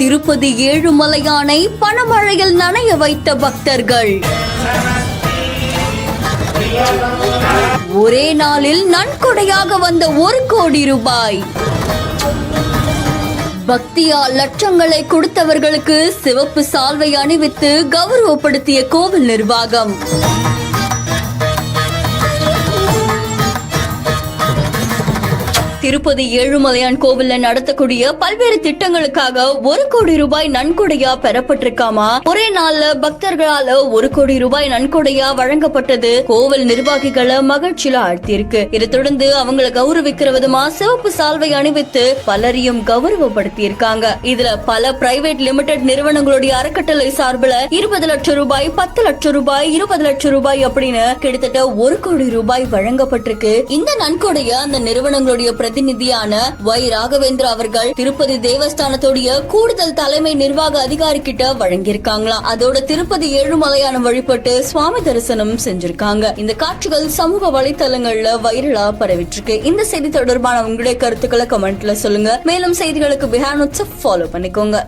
திருப்பதி ஏழுமலையானை பணமழையில் நனைய வைத்த பக்தர்கள். ஒரே நாளில் நன்கொடையாக வந்த 1 கோடி ரூபாய். பக்தியால் லட்சங்களை கொடுத்தவர்களுக்கு சிவப்பு சால்வை அணிவித்து கௌரவப்படுத்திய கோவில் நிர்வாகம். திருப்பதி ஏழுமலையான் கோவில்ல நடத்தக்கூடிய பல்வேறு திட்டங்களுக்காக 1 கோடி ரூபாய் நன்கொடையா பெறப்பட்டிருக்காமா. ஒரே நாள்ல பக்தர்களால 1 கோடி ரூபாய் நன்கொடையா வழங்கப்பட்டது கோவில் நிர்வாகிகளை மகிழ்ச்சியில ஆழ்த்தியிருக்கு. இதை தொடர்ந்து அவங்களை கௌரவிக்கிற விதமா சிவப்பு சால்வை அணிவித்து பலரையும் கௌரவப்படுத்தி இருக்காங்க. இதுல பல பிரைவேட் லிமிடெட் நிறுவனங்களுடைய அறக்கட்டளை சார்பில் 20 லட்சம் ரூபாய், 10 லட்சம் ரூபாய், 20 லட்சம் ரூபாய் அப்படின்னு கிட்டத்தட்ட 1 கோடி ரூபாய் வழங்கப்பட்டிருக்கு. இந்த நன்கொடைய அந்த நிறுவனங்களுடைய பிரதிநிதியான ஒய் ராகவேந்திர அவர்கள் திருப்பதி தேவஸ்தானத்துடைய கூடுதல் தலைமை நிர்வாக அதிகாரி கிட்ட வழங்கியிருக்காங்களாம். அதோட திருப்பதி ஏழுமலையான வழிபட்டு சுவாமி தரிசனம் செஞ்சிருக்காங்க. இந்த காட்சிகள் சமூக வலைதளங்கள்ல வைரலா பரவிட்டு இருக்கு. இந்த செய்தி தொடர்பான உங்களுடைய கருத்துக்களை கமெண்ட்ல சொல்லுங்க. மேலும் செய்திகளுக்கு பிஹாண்ட் ஃபாலோ பண்ணிக்கோங்க.